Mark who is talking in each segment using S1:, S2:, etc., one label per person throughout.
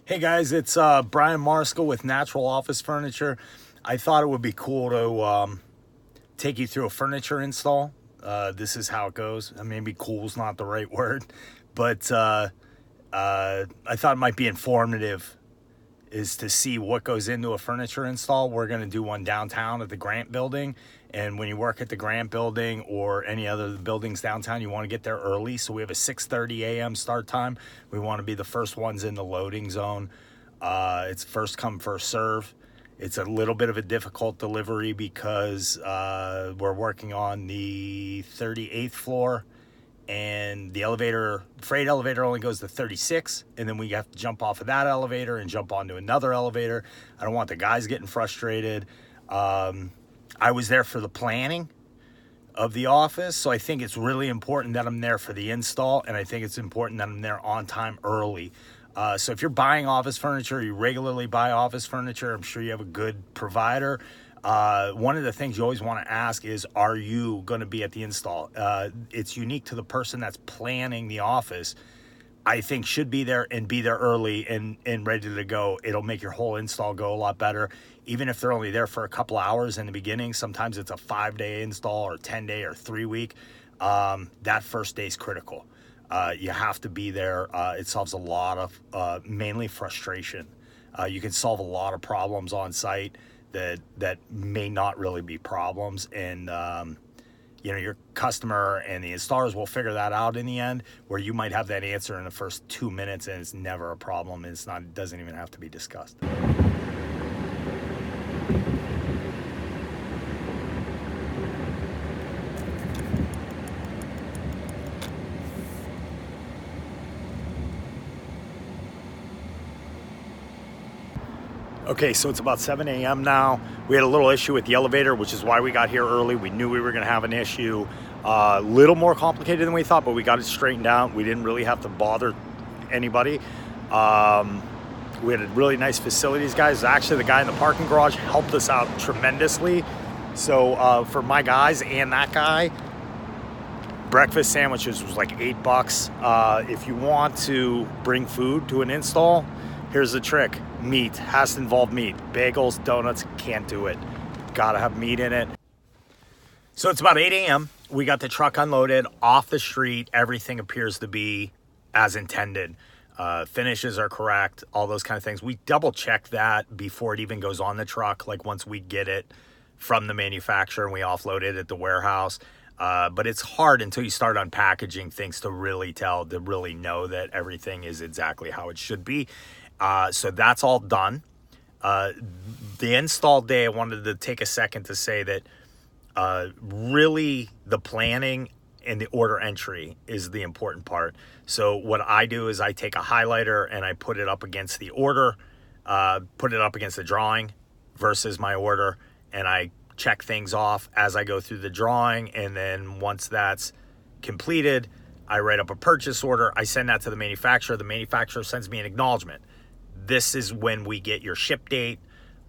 S1: Hey guys, it's Brian Marskell with Natural Office Furniture. I thought it would be cool to take you through a furniture install. This is how it goes. Maybe cool is not the right word, but I thought it might be informative is to see what goes into a furniture install. We're going to do one downtown at the Grant Building. And when you work at the Grant Building or any other buildings downtown, you want to get there early. So we have a 6:30 a.m. start time. We want to be the first ones in the loading zone. It's first come, first serve. It's a little bit of a difficult delivery because we're working on the 38th floor. And the freight elevator only goes to 36, and then we have to jump off of that elevator and jump onto another elevator. I don't want the guys getting frustrated. I was there for the planning of the office, so I think it's really important that I'm there for the install, and I think it's important that I'm there on time early. So if you're buying office furniture, you regularly buy office furniture, I'm sure you have a good provider. One of the things you always want to ask is, are you going to be at the install? It's unique to the person that's planning the office. I think should be there and be there early and ready to go. It'll make your whole install go a lot better. Even if they're only there for a couple hours in the beginning, sometimes it's a 5-day install or 10-day or 3-week. That first day is critical. You have to be there. It solves a lot of mainly frustration. You can solve a lot of problems on site that may not really be problems, and your customer and the installers will figure that out in the end, where you might have that answer in the first 2 minutes and it's never a problem. It doesn't even have to be discussed. Okay, so it's about 7 a.m. now. We had a little issue with the elevator, which is why we got here early. We knew we were going to have an issue. A little more complicated than we thought, but we got it straightened out. We didn't really have to bother anybody. We had really nice facilities guys. Actually, the guy in the parking garage helped us out tremendously. So for my guys and that guy, breakfast sandwiches was like $8. If you want to bring food to an install, here's the trick. Meat has to involve meat. Bagels, donuts, can't do it. Gotta have meat in it. So it's about 8 a.m. We got the truck unloaded off the street. Everything appears to be as intended. Finishes are correct, all those kind of things. We double check that before it even goes on the truck. Like once we get it from the manufacturer and we offload it at the warehouse. But it's hard until you start unpackaging things to really know that everything is exactly how it should be. So that's all done. The install day, I wanted to take a second to say that really the planning and the order entry is the important part. So what I do is I take a highlighter and I put it up against the order, put it up against the drawing versus my order, and I check things off as I go through the drawing. And then once that's completed, I write up a purchase order. I send that to the manufacturer. The manufacturer sends me an acknowledgement. This is when we get your ship date,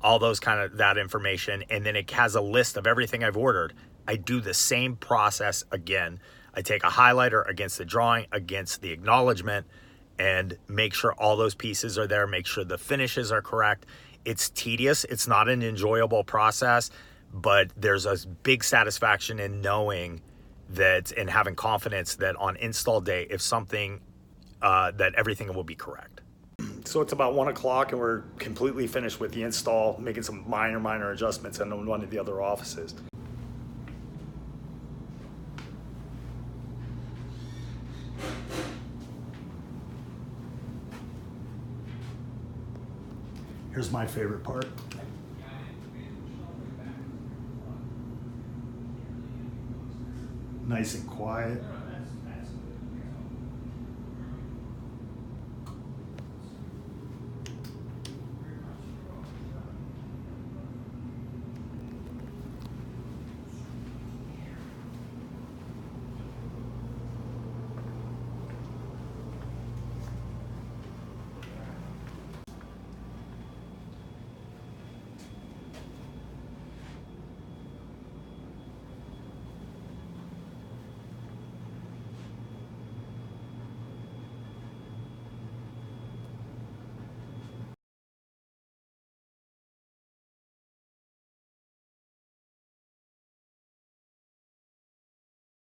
S1: all those kind of that information. And then it has a list of everything I've ordered. I do the same process again. I take a highlighter against the drawing, against the acknowledgement, and make sure all those pieces are there. Make sure the finishes are correct. It's tedious. It's not an enjoyable process, but there's a big satisfaction in knowing that and having confidence that on install day, if something, that everything will be correct. So it's about 1 o'clock and we're completely finished with the install, making some minor adjustments in one of the other offices. Here's my favorite part. Nice and quiet.